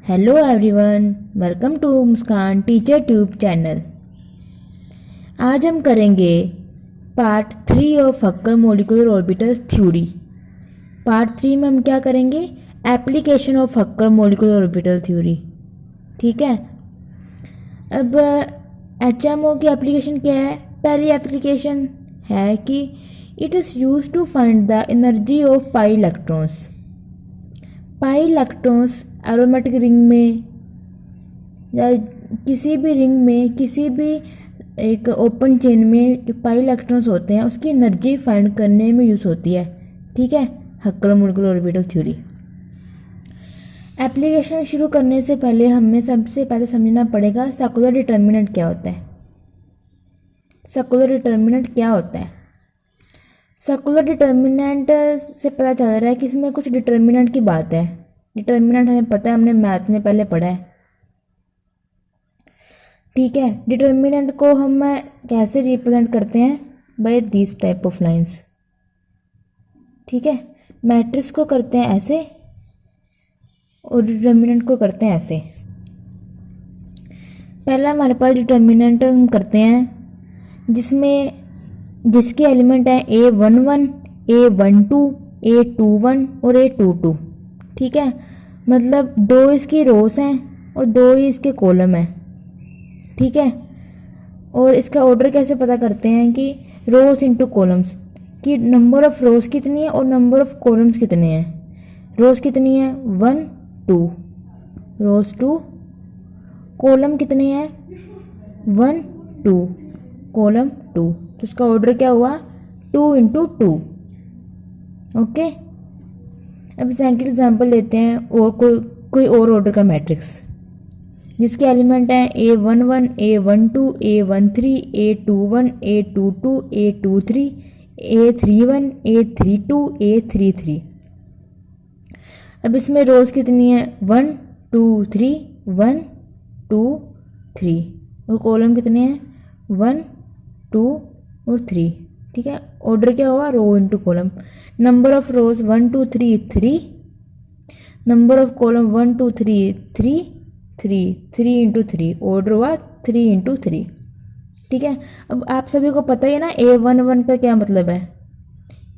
Hello everyone, welcome to Muskan teacher tube channel. आज हम करेंगे part 3 of Huckel molecular orbital theory. Part 3 में हम क्या करेंगे? Application of Huckel molecular orbital theory. ठीक है। अब एचएमओ की एप्लीकेशन क्या है? पहली एप्लीकेशन है कि it is use to find the energy of pi electrons. Pi electrons aromatic ring में या किसी भी रिंग में, किसी भी एक ओपन चेन में जो पाई इलेक्ट्रॉन्स होते हैं उसकी एनर्जी फाइंड करने में यूज़ होती है। ठीक है, हक्कर मॉलिक्यूलर ऑर्बिटल थ्योरी। एप्लीकेशन शुरू करने से पहले हमें सबसे पहले समझना पड़ेगा सर्कुलर डिटर्मिनेंट क्या होता है। सर्कुलर डिटर्मिनेंट क्या होता है? सर्कुलर डिटर्मिनेंट से पता चल रहा है कि इसमें कुछ डिटर्मिनेंट की बात है। डिटर्मिनेंट हमें पता है, हमने मैथ में पहले पढ़ा है। ठीक है, डिटर्मिनेंट को हम कैसे रिप्रेजेंट करते हैं? By this type of lines. ठीक है, मैट्रिक्स को करते हैं ऐसे और डिटर्मिनेंट को करते हैं ऐसे। पहला हमारे पास डिटर्मिनेंट हम करते हैं जिसके एलिमेंट हैं A11, A12, A21 और A22। ठीक है, मतलब दो इसकी रोस हैं और दो ही इसके कॉलम हैं। ठीक है, और इसका ऑर्डर कैसे पता करते हैं कि रोस इंटू कॉलम्स, कि नंबर ऑफ रोस कितनी है और नंबर ऑफ कॉलम्स कितने हैं। रोस कितनी है? 1 2, रोस 2। कॉलम कितने हैं? 1 2, कॉलम 2। तो इसका ऑर्डर क्या हुआ? 2 इंटू 2। ओके, अब सेकंड एग्जांपल लेते हैं और कोई और ऑर्डर का मैट्रिक्स जिसके एलिमेंट हैं A11, A12, A13, A21, A22, A23, A31, A32, A33। अब इसमें रोज कितनी है? 1 2 3, 1 2 3, और कॉलम कितने हैं? 1 2 और 3। ठीक है, ऑर्डर क्या हुआ? Row into column. Number of rows 1 2 3 3, number of column 1 2 3 3 3, 3 into 3, order हुआ 3 इंटू 3। ठीक है, अब आप सभी को पता ही है ना A11 का क्या मतलब है?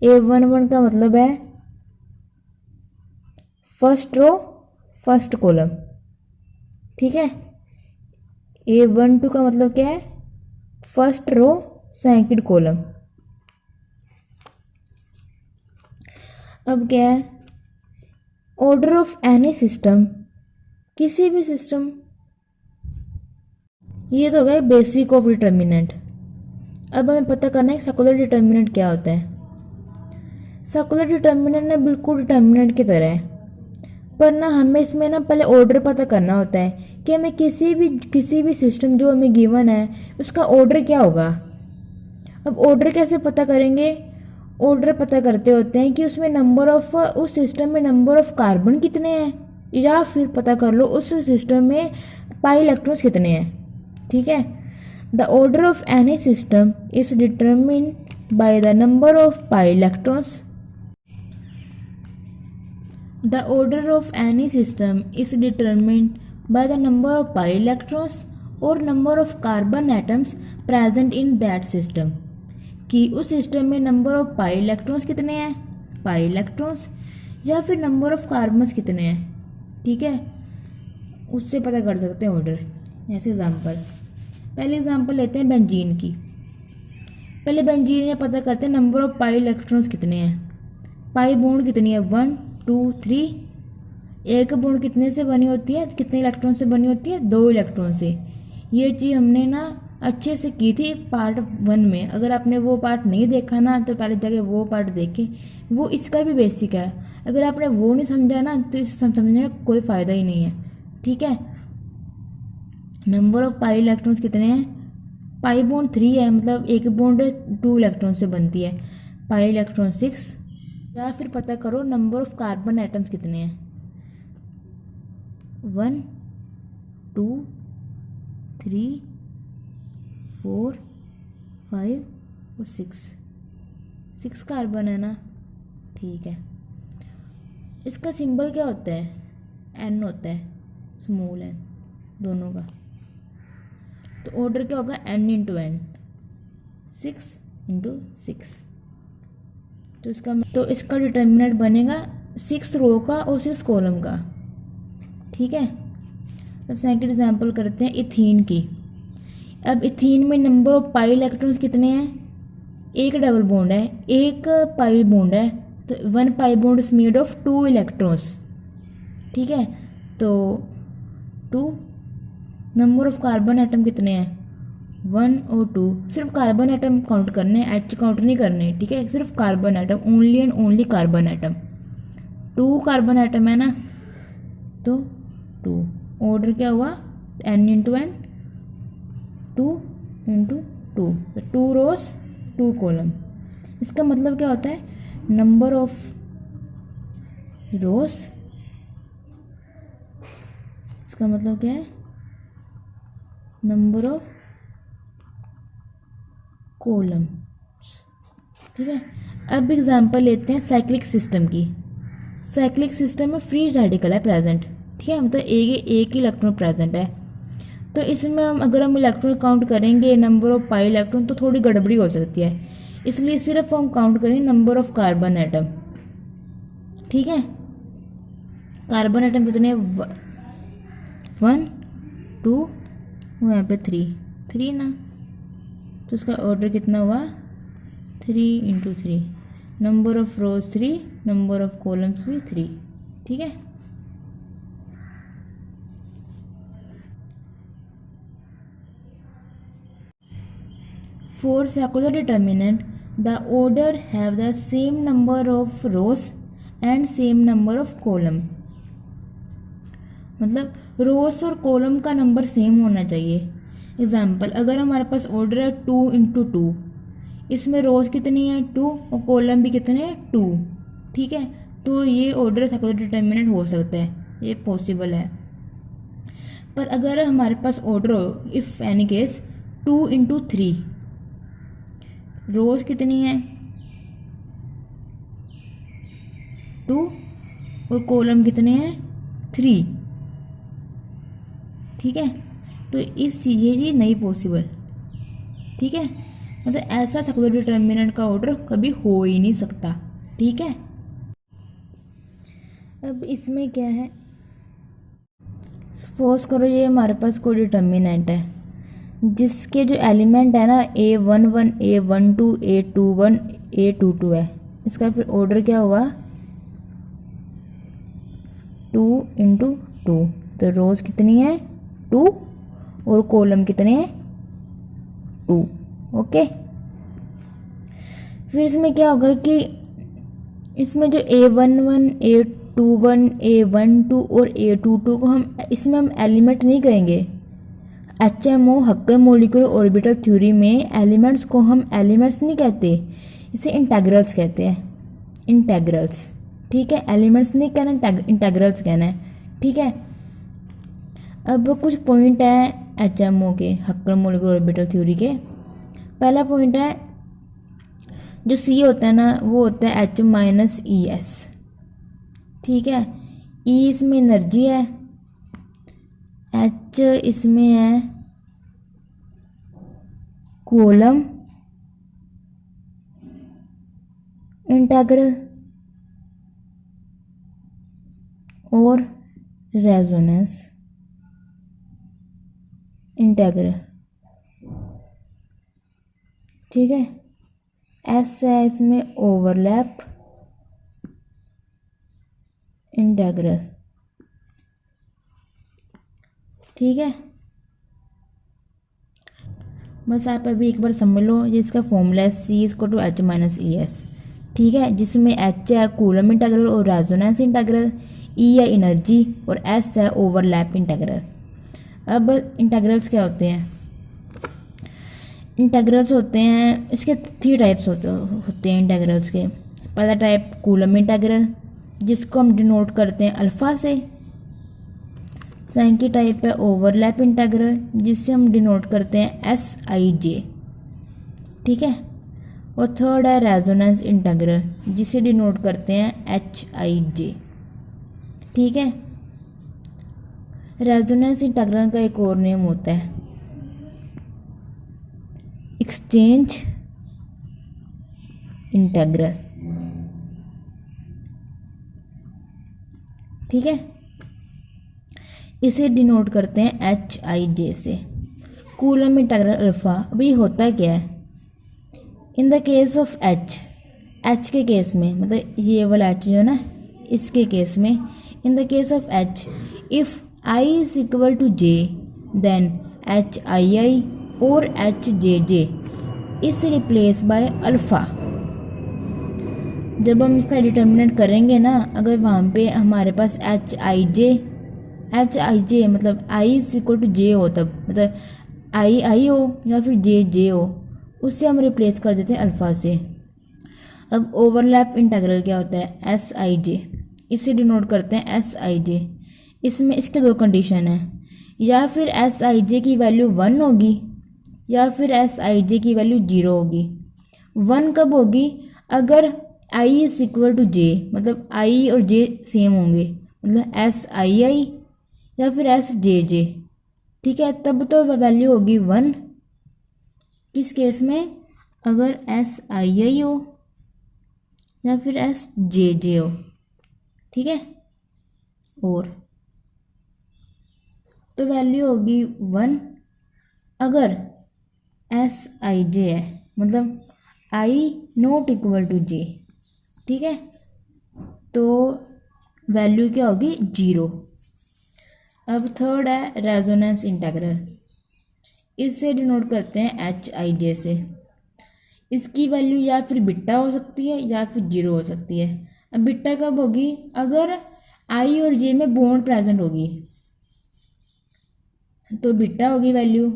A11 का मतलब है फर्स्ट रो फर्स्ट कॉलम। ठीक है, A12 का मतलब क्या है? First row second column. अब क्या है? ऑर्डर ऑफ एनी सिस्टम, किसी भी सिस्टम। ये तो हो गया बेसिक ऑफ डिटर्मिनेंट। अब हमें पता करना है सर्कुलर डिटर्मिनेंट क्या होता है। सर्कुलर डिटर्मिनेंट ना बिल्कुल डिटर्मिनेंट की तरह है, पर ना हमें इसमें ना पहले ऑर्डर पता करना होता है कि हमें किसी भी सिस्टम जो हमें गिवन है उसका ऑर्डर क्या होगा। अब ऑर्डर कैसे पता करेंगे? ऑर्डर पता करते होते हैं कि उसमें नंबर ऑफ, उस सिस्टम में नंबर ऑफ कार्बन कितने हैं, या फिर पता कर लो उस सिस्टम में पाई इलेक्ट्रॉन्स कितने हैं। ठीक है, the order of any system is determined bye the number of pi electrons. The order of any system is determined by the number of pi electrons or number of carbon atoms present in that system। कि उस system में number of pi electrons कितने हैं, pi electrons, या फिर number of carbons कितने हैं। ठीक है, उससे पता कर सकते हैं ऑर्डर। ऐसे एग्जांपल, पहले एग्जांपल लेते हैं बेंजीन की। पहले बेंजीन में पता करते हैं नंबर ऑफ पाई इलेक्ट्रॉन्स कितने हैं। पाई बॉन्ड कितनी है? 1 2 3। एक बॉन्ड कितने से बनी होती है, कितने इलेक्ट्रॉन से बनी होती है? 2 इलेक्ट्रॉन से। ये चीज़ हमने ना अच्छे से की थी पार्ट 1 में। अगर आपने वो पार्ट नहीं देखा ना तो पहले जाके वो पार्ट देखें, वो इसका भी बेसिक है। अगर आपने वो नहीं समझा ना तो इसे समझने का कोई फ़ायदा ही नहीं है। ठीक है, नंबर ऑफ पाई इलेक्ट्रॉन्स कितने हैं? पाई बॉन्ड 3 है, मतलब एक बॉन्ड 2 इलेक्ट्रॉन से बनती है। Pi electron 6। या फिर पता करो नंबर ऑफ कार्बन एटम्स कितने हैं? 1 2 3 4 5 और 6 कार्बन है ना। ठीक है, इसका सिंबल क्या होता है? एन होता है। स्मॉल n दोनों का। तो ऑर्डर क्या होगा n इंटू एन, 6 इंटू 6। तो इसका डिटर्मिनेंट बनेगा 6 रो का और 6 कॉलम का। ठीक है। अब सेकंड एग्जांपल करते हैं इथीन की। अब इथीन में नंबर ऑफ पाई इलेक्ट्रॉन्स कितने हैं? एक डबल बॉन्ड है, एक पाई बॉन्ड है, तो 1 pi bond is made of 2 electrons. ठीक है। तो 2 नंबर ऑफ कार्बन एटम कितने हैं? 1 और 2। सिर्फ कार्बन एटम काउंट करने हैं, एच काउंट नहीं करने। ठीक है, सिर्फ carbon atom, only and only carbon atom. 2 carbon atom है ना, तो 2। ऑर्डर क्या हुआ n इंटू एन, 2 इंटू 2, 2 रोज 2 कॉलम। इसका मतलब क्या होता है? नंबर ऑफ रोज, इसका मतलब क्या है? Number of column. ठीक है। अब एग्जांपल लेते हैं साइक्लिक सिस्टम की। साइक्लिक सिस्टम में फ्री रेडिकल है प्रेजेंट। ठीक है, मतलब एक ही इलेक्ट्रॉन प्रेजेंट है। तो इसमें अगर हम इलेक्ट्रॉन काउंट करेंगे नंबर ऑफ पाई इलेक्ट्रॉन तो थोड़ी गड़बड़ी हो सकती है, इसलिए सिर्फ हम काउंट करेंगे नंबर ऑफ कार्बन एटम। ठीक है, कार्बन एटम कितने? 1 2 और यहाँ पे 3 ना, तो उसका ऑर्डर कितना हुआ? 3 into 3। Number of rose 3, number of columns भी 3। ठीक है। For secular determinant, the order have the same number of rows and same number of column। मतलब रोज और कॉलम का नंबर सेम होना चाहिए। एग्जाम्पल, अगर हमारे पास ऑर्डर है 2 इंटू 2, इसमें रोज कितनी है? 2 और कॉलम भी कितने हैं? 2। ठीक है, तो ये ऑर्डर सेकुलर डिटर्मिनेंट हो सकता है, ये पॉसिबल है। पर अगर हमारे पास ऑर्डर हो, इफ एनी केस 2 इंटू 3, रोज कितनी है? 2 और कॉलम कितने हैं? 3। ठीक है, तो इस ये चीज़ नहीं पॉसिबल। ठीक है, मतलब ऐसा सेकुलर डिटर्मिनेंट का ऑर्डर कभी हो ही नहीं सकता। ठीक है। अब इसमें क्या है, सपोज करो ये हमारे पास कोई डिटर्मिनेंट है जिसके जो एलिमेंट है ना A11, A12, A21, A22 है। इसका फिर ऑर्डर क्या हुआ? 2 इंटू 2। तो रोज कितनी है? 2 और कॉलम कितने हैं? 2। ओके। फिर इसमें क्या होगा कि इसमें जो A11, A21, A12 और A22 को हम एलिमेंट नहीं कहेंगे। HMO हक्कर मॉलिक्यूलर ऑर्बिटल थ्योरी में एलिमेंट्स को हम एलिमेंट्स नहीं कहते, इसे इंटेग्रल्स कहते हैं। इंटेग्रल्स। ठीक है, एलिमेंट्स नहीं कहना, इंटेग्रल्स कहना है। ठीक है। अब कुछ पॉइंट हैं HMO के, हक्कर मॉलिक्यूलर ऑर्बिटल थ्योरी के। पहला पॉइंट है, जो C होता है ना वो होता है H माइनस ES। ठीक है, E इसमें एनर्जी है, H इसमें है कॉलम इंटेग्रल और रेजोनेंस इंटेग्रल। ठीक है, S है इसमें ओवरलैप इंटेग्रल। ठीक है, बस आप अभी एक बार समझ लो, ये इसका फॉर्मूला है C=H माइनस ES। ठीक है, जिसमें H है कूलम इंटेग्रल और रेजोनेंस इंटेग्रल, E है एनर्जी और S है ओवरलैप इंटेग्रल। अब इंटेग्रल्स क्या होते हैं? इंटेग्रल्स होते हैं, इसके 3 टाइप्स होते हैं इंटेग्रल्स के। पहला टाइप कूलम इंटेग्रल, जिसको हम डिनोट करते हैं अल्फा से। सेकंड टाइप है ओवरलैप इंटेग्रल, जिससे हम डिनोट करते हैं SIJ। ठीक है, और थर्ड है रेजोनेंस इंटेग्रल, जिसे डिनोट करते हैं HIJ। ठीक है, रेजोनेंस इंटीग्रल का एक और नेम होता है एक्सचेंज इंटीग्रल। ठीक है, इसे डिनोट करते हैं HIJ से। Coulomb integral alpha. अभी होता क्या है, इन द केस ऑफ H के केस में, मतलब ये वाला H जो है ना, इसके केस में, in the case of H if I is equal to J then HII और HJJ is replace by alpha. जब हम इसका डिटर्मिनेंट करेंगे ना, अगर वहाँ पे हमारे पास HIJ मतलब I is equal to J हो, तब मतलब I हो या फिर J हो, उससे हम रिप्लेस कर देते हैं अल्फ़ा से। अब ओवरलैप इंटीग्रल क्या होता है, SIJ, इसे डिनोट करते हैं SIJ। इसमें इसके दो कंडीशन हैं, या फिर SIJ की वैल्यू 1 होगी या फिर SIJ की वैल्यू 0 होगी। 1 कब होगी, अगर I is equal to J, मतलब I और J सेम होंगे, मतलब SII या फिर SJJ। ठीक है, तब तो वैल्यू होगी 1। किस केस में, अगर SII हो या फिर SJJ हो। ठीक है, और तो वैल्यू होगी 1। अगर SIJ है, मतलब I not equal to J, ठीक है, तो वैल्यू क्या होगी, 0। अब थर्ड है रेजोनेंस इंटीग्रल। इससे डिनोट करते हैं HIJ से। इसकी वैल्यू या फिर बिट्टा हो सकती है या फिर 0 हो सकती है। अब बिट्टा कब होगी, अगर I और J में बॉन्ड प्रेजेंट होगी तो बिट्टा होगी वैल्यू।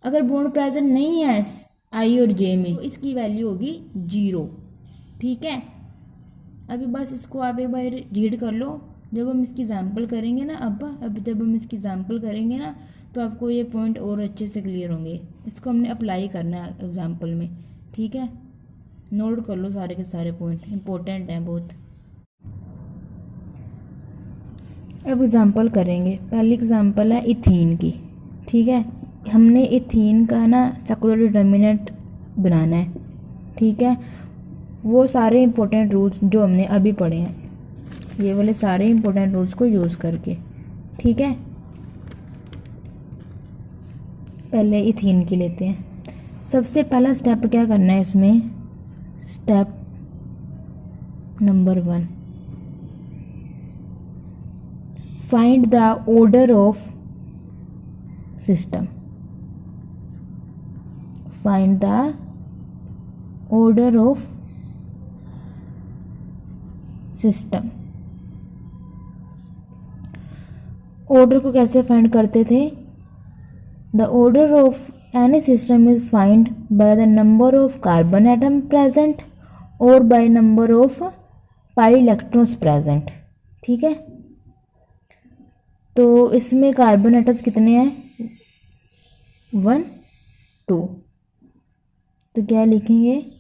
अगर बॉन्ड प्रेजेंट नहीं है I और J में, तो इसकी वैल्यू होगी 0। ठीक है, अभी बस इसको आप एक बार रीड कर लो। जब हम इसकी एग्जाम्पल करेंगे ना, अब जब हम इसकी एग्जाम्पल करेंगे ना, तो आपको ये पॉइंट और अच्छे से क्लियर होंगे। इसको हमने अप्लाई करना है एग्जाम्पल में। ठीक है, नोट कर लो सारे के सारे पॉइंट, इंपॉर्टेंट हैं बहुत। अब एग्जाम्पल करेंगे। पहली एग्जाम्पल है इथीन की। ठीक है, हमने इथीन का ना सेकुलर डिटर्मिनेंट बनाना है। ठीक है, वो सारे इंपॉर्टेंट रूल्स जो हमने अभी पढ़े हैं, ये वाले सारे इंपॉर्टेंट रूल्स को यूज़ करके। ठीक है, पहले इथीन की लेते हैं। सबसे पहला स्टेप क्या करना है इसमें, step number 1, find the order of system. Find the order of system. Order को कैसे फाइंड करते थे, the order of any system is find by the number of carbon atom present और by number of pi electrons present. ठीक है, तो इसमें carbon atoms कितने हैं, 1 2, तो क्या लिखेंगे,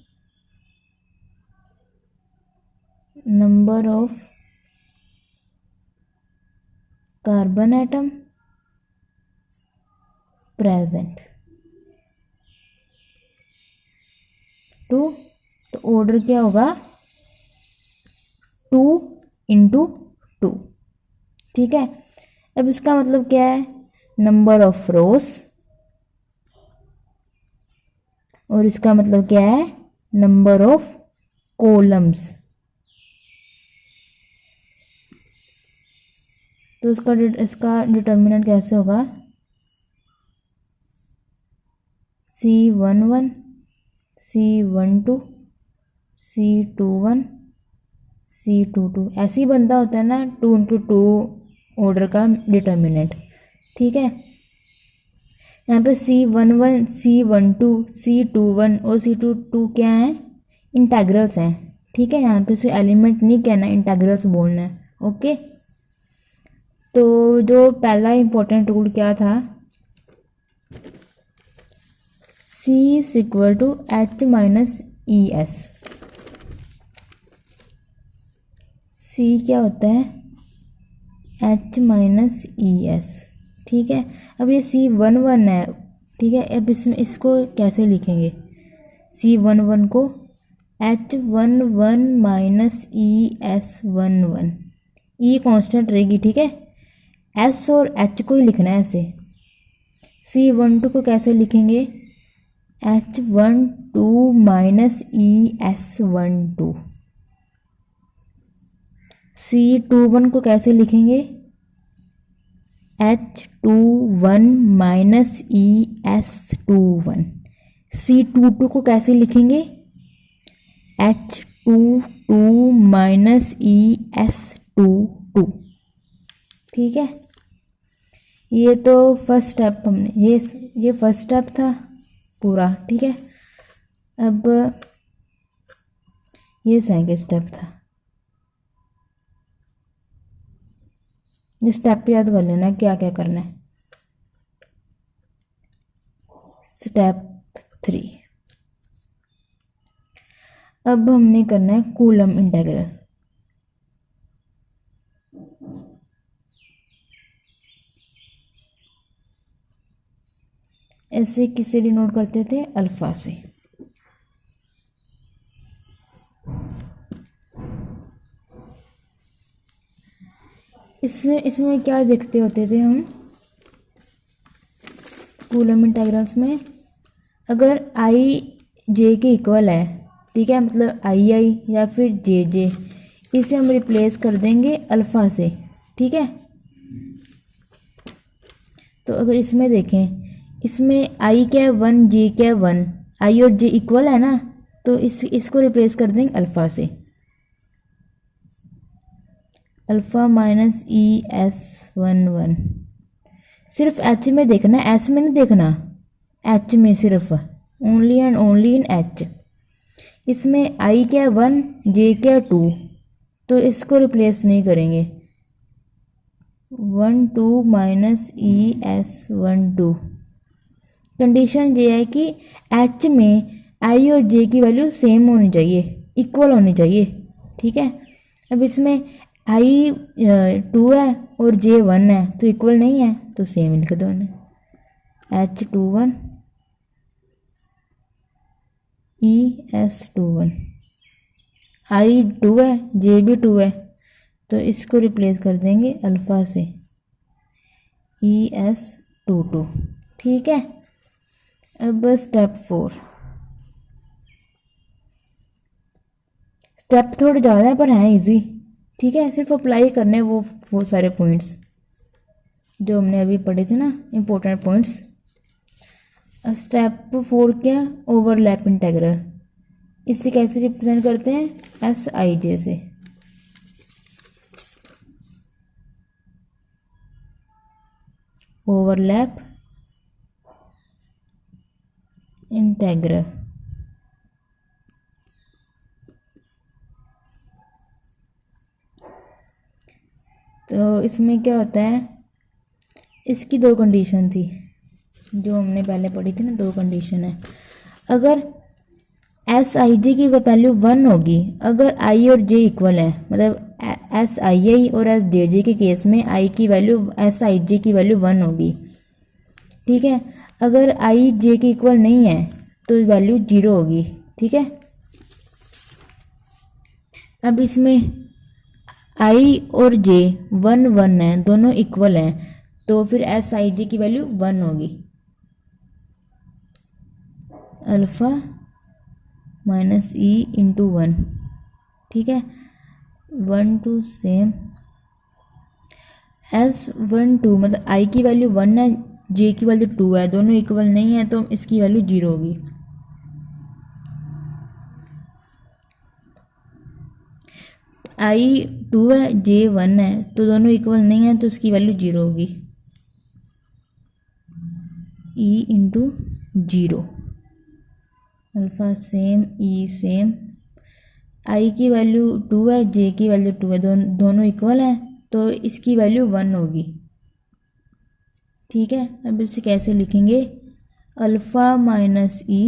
number of carbon atom present 2, तो ऑर्डर क्या होगा, 2 × 2। ठीक है, अब इसका मतलब क्या है, नंबर ऑफ रोस, और इसका मतलब क्या है, नंबर ऑफ कॉलम्स। तो इसका डिटर्मिनेंट कैसे होगा, C11 C12 C21 C22, ऐसे ही बनता होता है ना 2 × 2 ऑर्डर का डिटर्मिनेंट। ठीक है, यहाँ पे C11 C12 C21 और C22 क्या हैं, इंटीग्रल्स हैं। ठीक है, यहाँ पे उसे एलिमेंट नहीं कहना, इंटीग्रल्स बोलना है। ओके, तो जो पहला इंपॉर्टेंट रूल क्या था, C is equal to H minus ES। C क्या होता है, H माइनस ES। ठीक है। अब ये C11 है, ठीक है। अब इसमें इसको कैसे लिखेंगे, C11 को H11 माइनस ES11, ई कांस्टेंट रहेगी, ठीक है। S और H को ही लिखना है ऐसे। C12 को कैसे लिखेंगे, H12 माइनस ES12। C21 को कैसे लिखेंगे, H21 माइनस ES21। C22 को कैसे लिखेंगे, H22 माइनस ES22, ठीक है। ये तो फर्स्ट स्टेप हमने, ये फर्स्ट स्टेप था पूरा, ठीक है। अब ये सेकंड स्टेप था, ये स्टेप याद कर लेना क्या क्या करना है। स्टेप 3, अब हमने करना है कूलम इंटीग्रल। ऐसे किसे डिनोट करते थे, अल्फा से। इसमें क्या देखते होते थे हम कूलम इंटीग्रल्स में, अगर आई जे के इक्वल है, ठीक है, मतलब आई या फिर जे, इसे हम रिप्लेस कर देंगे अल्फा से, ठीक है। तो अगर इसमें देखें, इसमें आई क्या है 1, जे क्या है 1, आई और जे इक्वल है ना, तो इसको रिप्लेस कर देंगे अल्फा से, अल्फा माइनस ES11। सिर्फ एच में देखना है, एस में नहीं देखना, एच में सिर्फ, only and only in H. इसमें आई क्या है 1, जे क्या है 2, तो इसको रिप्लेस नहीं करेंगे, 12 माइनस ES12। कंडीशन ये है कि एच में आई और जे की वैल्यू सेम होनी चाहिए, इक्वल होनी चाहिए, ठीक है। अब इसमें आई 2 है और जे 1 है, तो इक्वल नहीं है, तो सेम लिख दो H21 ES21। आई 2 है, जे भी 2 है, तो इसको रिप्लेस कर देंगे अल्फा से, ES22, ठीक है। अब स्टेप 4, स्टेप थोड़े ज़्यादा है पर हैं इजी, ठीक है। सिर्फ अप्लाई करने वो सारे पॉइंट्स जो हमने अभी पढ़े थे ना, इम्पोर्टेंट पॉइंट्स। अब स्टेप 4 क्या, ओवरलैप इंटीग्रल। इसे कैसे रिप्रेजेंट करते हैं, SIJ से। ओवरलैप इंटीग्रल, तो इसमें क्या होता है, इसकी दो कंडीशन थी जो हमने पहले पढ़ी थी ना, दो कंडीशन है। अगर SIJ की वैल्यू 1 होगी, अगर I और J इक्वल है, मतलब SII और SJJ के केस में I की वैल्यू SIJ की वैल्यू 1 होगी, ठीक है। अगर I J के इक्वल नहीं है तो वैल्यू 0 होगी, ठीक है। अब इसमें I और J 1 1 है, दोनों इक्वल हैं, तो फिर SIJ की वैल्यू 1 होगी, अल्फा माइनस E इंटू 1, ठीक है। 1 2 सेम, S12 मतलब I की वैल्यू 1 है, J की वैल्यू 2 है, दोनों इक्वल नहीं है, तो इसकी वैल्यू 0 होगी। I 2 है, J 1 है, तो दोनों इक्वल नहीं है, तो इसकी वैल्यू 0 होगी, E into 0, alpha same, E same. I की वैल्यू 2 है, J की वैल्यू 2 है, दोनों इक्वल हैं, तो इसकी वैल्यू 1 होगी, ठीक है। अब इसे कैसे लिखेंगे, alpha minus E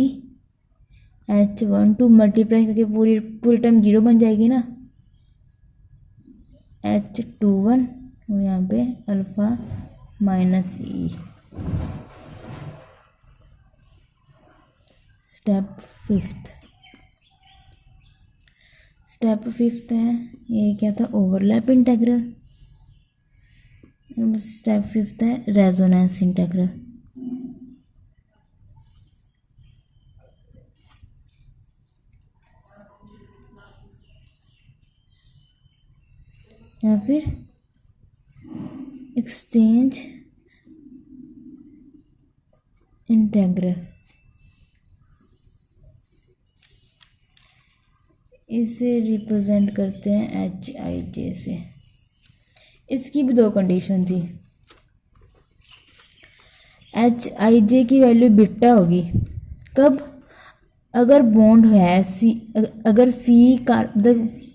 H12 multiply करके पूरी टर्म 0 बन जाएगी ना, H21 और यहाँ पे अल्फा माइनस ई। स्टेप फिफ्थ है, ये क्या था, ओवरलैप इंटीग्रल। अब स्टेप फिफ्थ है रेजोनेंस इंटीग्रल। या फिर एक्सचेंज इंटीग्रल। इसे रिप्रेजेंट करते हैं एच आई जे से। इसकी भी दो कंडीशन थी। एच आई जे की वैल्यू बीटा होगी कब, अगर बॉन्ड है सी, अगर सी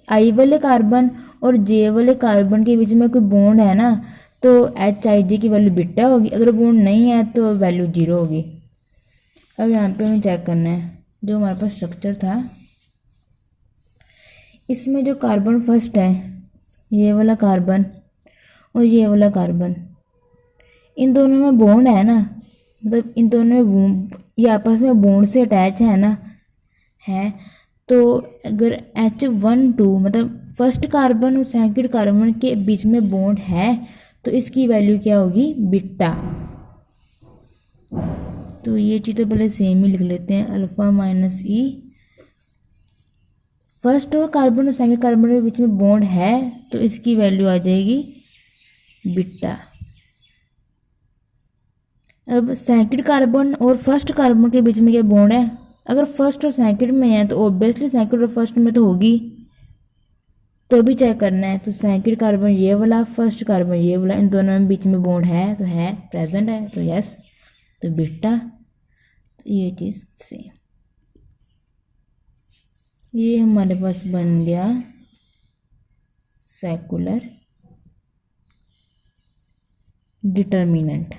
आई वाले कार्बन और जे वाले कार्बन के बीच में कोई बॉन्ड है ना, तो एच आई जे की वैल्यू बीटा होगी। अगर बॉन्ड नहीं है तो वैल्यू जीरो होगी। अब यहाँ पे हमें चेक करना है जो हमारे पास स्ट्रक्चर था, इसमें जो कार्बन फर्स्ट है, ये वाला कार्बन और ये वाला कार्बन, इन दोनों में बॉन्ड है ना, मतलब इन दोनों में ये आपस में बॉन्ड से अटैच है ना, है। तो अगर H12 मतलब फर्स्ट कार्बन और सेकंड कार्बन के बीच में बॉन्ड है तो इसकी वैल्यू क्या होगी, बीटा। तो ये चीज़ तो पहले सेम ही लिख लेते हैं, अल्फा माइनस ई। फर्स्ट और कार्बन और सेकंड कार्बन के बीच में बॉन्ड है तो इसकी वैल्यू आ जाएगी बीटा। अब सेकंड कार्बन और फर्स्ट कार्बन के बीच में क्या बॉन्ड है, अगर फर्स्ट और सेकंड में है तो ऑब्वियसली सेकंड और फर्स्ट में तो होगी, तो भी चेक करना है। तो सेकंड कार्बन ये वाला, फर्स्ट कार्बन ये वाला, इन दोनों में बीच में बॉन्ड है तो है, प्रेजेंट है तो यस, तो बीटा। तो ये चीज़ सेम, ये हमारे पास बन गया सेकुलर डिटर्मिनेंट।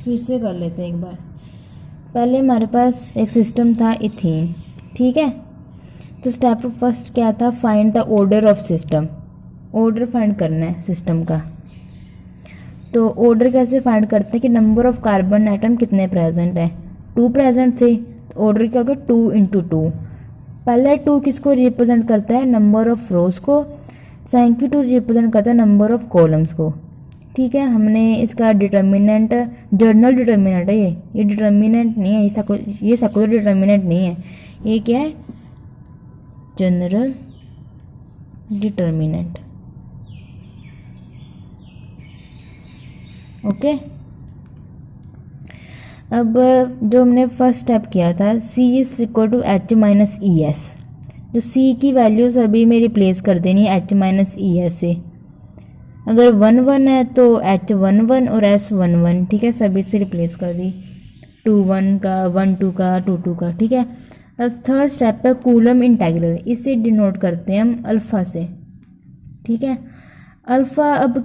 फिर से कर लेते हैं एक बार। पहले हमारे पास एक सिस्टम था इथेन, ठीक है। तो स्टेप फर्स्ट क्या था, find the order of system. Order find करना है सिस्टम का। तो ऑर्डर कैसे फाइंड करते हैं कि नंबर ऑफ कार्बन एटम कितने प्रेजेंट है, 2 प्रेजेंट थे, तो ऑर्डर क्या होगा 2 × 2। पहले 2 किसको रिप्रेजेंट करता है, नंबर ऑफ रोज को। सेकंड 2 रिप्रेजेंट करता है नंबर ऑफ कॉलम्स को, ठीक है। हमने इसका डिटर्मिनेंट, जर्नल डिटर्मिनेंट है ये डिटर्मिनेंट नहीं है, ये सेकुलर डिटर्मिनेंट नहीं है, ये क्या है, जनरल डिटर्मिनेंट। ओके। अब जो हमने फर्स्ट स्टेप किया था, C is equal to H minus E S, जो C की वैल्यूज अभी में रिप्लेस कर देनी है H माइनस ई एस से। अगर 1 1 है तो H11 और S11, ठीक है, सभी से रिप्लेस कर दी, 2 1 का, 1 2 का, 2 2 का, ठीक है। अब थर्ड स्टेप पे कूलम इंटीग्रल, इसे डिनोट करते हैं हम अल्फ़ा से, ठीक है। अल्फ़ा, अब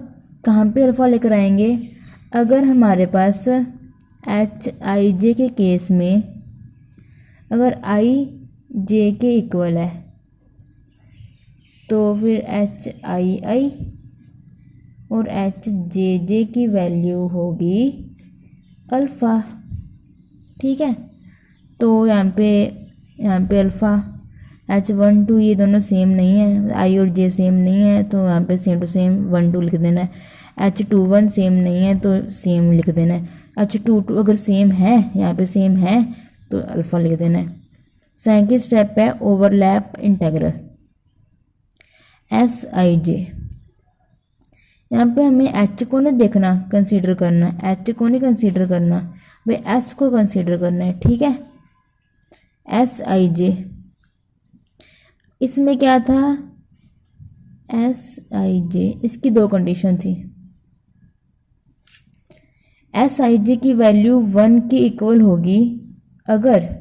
कहाँ पे अल्फ़ा लेकर आएंगे, अगर हमारे पास एच आई जे के केस में अगर आई जे के इक्वल है तो फिर एच आई आई और एच जे जे की वैल्यू होगी अल्फ़ा, ठीक है। तो यहाँ पे अल्फ़ा H12 ये दोनों सेम नहीं है, आई और जे सेम नहीं है, तो यहाँ पे सेम टू सेम 1 2 लिख देना है। H21 सेम नहीं है तो सेम लिख देना है। H22 अगर सेम है, यहाँ पे सेम है तो अल्फ़ा लिख देना है। सेकंड स्टेप है ओवरलैप इंटीग्रल, एस आई जे। यहाँ पे हमें एच को नहीं देखना, कंसीडर करना, एच को नहीं कंसीडर करना भाई, एस को कंसीडर करना है, ठीक है। एस आई जे, इसमें क्या था, एस आई जे, इसकी दो कंडीशन थी। एस आई जे की वैल्यू 1 के इक्वल होगी अगर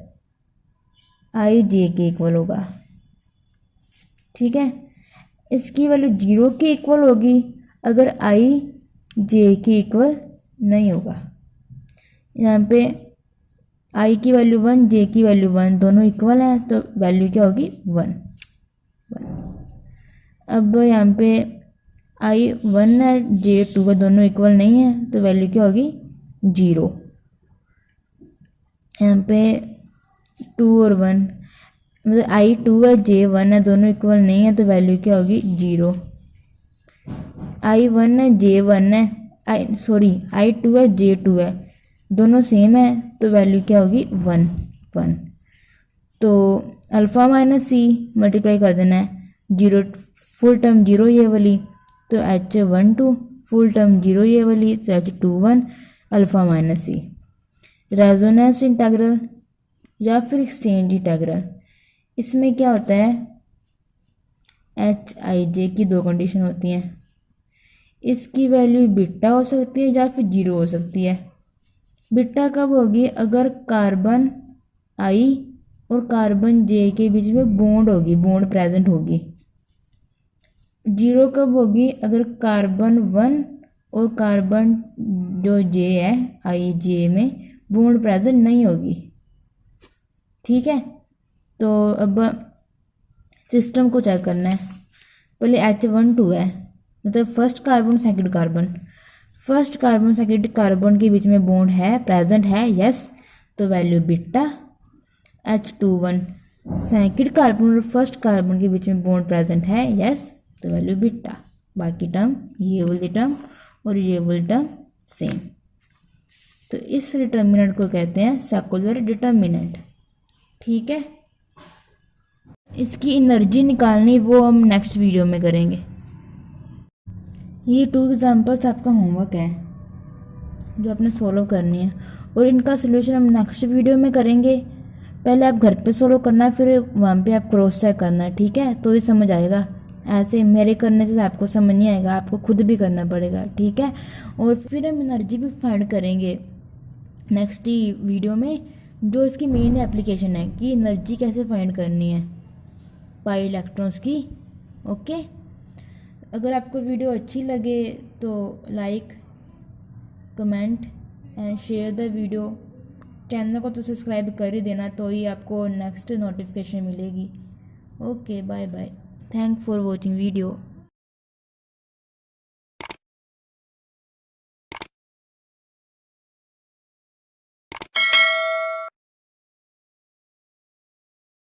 आई जे के इक्वल होगा, ठीक है। इसकी वैल्यू 0 के इक्वल होगी अगर आई जे के इक्वल नहीं होगा। यहाँ पे आई की वैल्यू 1, जे की वैल्यू 1, दोनों इक्वल है तो वैल्यू क्या होगी 1 1। अब यहाँ पे I1 है J2 है, दोनों इक्वल नहीं है तो वैल्यू क्या होगी 0। यहाँ पे 2 और 1 मतलब I2 है J1 है, दोनों इक्वल नहीं है तो वैल्यू क्या होगी 0। I1 है J1 है I2 है J2 है, दोनों सेम है तो वैल्यू क्या होगी 1 1। तो अल्फ़ा माइनस सी मल्टीप्लाई कर देना है, 0 फुल टर्म 0 ये वाली तो H12 फुल टर्म 0 ये वाली तो H21 अल्फ़ा माइनस सी। रेजोनेंस इंटीग्रल या फिर एक्सचेंज इंटीग्रल, इसमें क्या होता है Hij की दो कंडीशन होती हैं, इसकी वैल्यू बीटा हो सकती है या फिर 0 हो सकती है। बीटा कब होगी अगर कार्बन I और कार्बन J के बीच में बॉन्ड होगी, बॉन्ड प्रेजेंट होगी। 0 कब होगी अगर कार्बन 1 और कार्बन जो J है IJ में बॉन्ड प्रेजेंट नहीं होगी। ठीक है, तो अब सिस्टम को चेक करना है। पहले H12 है मतलब first carbon second carbon, first carbon second carbon के बीच में बॉन्ड है, प्रेजेंट है, यस, तो value beta. H21 second carbon और फर्स्ट कार्बन के बीच में बॉन्ड प्रेजेंट है, यस, तो वैल्यू बीटा। बाकी टर्म ये वाली टर्म और ये वाली टर्म सेम। तो इस डिटर्मिनेंट को कहते हैं सेकुलर डिटर्मिनेंट। ठीक है, इसकी एनर्जी निकालनी वो हम नेक्स्ट वीडियो में करेंगे। ये 2 एग्जांपल्स आपका होमवर्क है जो आपने सोल्व करनी है और इनका सोल्यूशन हम नेक्स्ट वीडियो में करेंगे। पहले आप घर पे सोल्व करना, फिर वहाँ पे आप क्रॉस चेक करना, ठीक है, तो ही समझ आएगा। ऐसे मेरे करने से आपको समझ नहीं आएगा, आपको खुद भी करना पड़ेगा, ठीक है। और फिर हम एनर्जी भी फाइंड करेंगे नेक्स्ट वीडियो में, जो इसकी मेन एप्लीकेशन है कि एनर्जी कैसे फाइंड करनी है पाई इलेक्ट्रॉन्स की। ओके, अगर आपको वीडियो अच्छी लगे तो like, comment and share the video. Channel को तो सब्सक्राइब कर ही देना, तो ही आपको नेक्स्ट नोटिफिकेशन मिलेगी। Okay, bye bye, thank for watching video.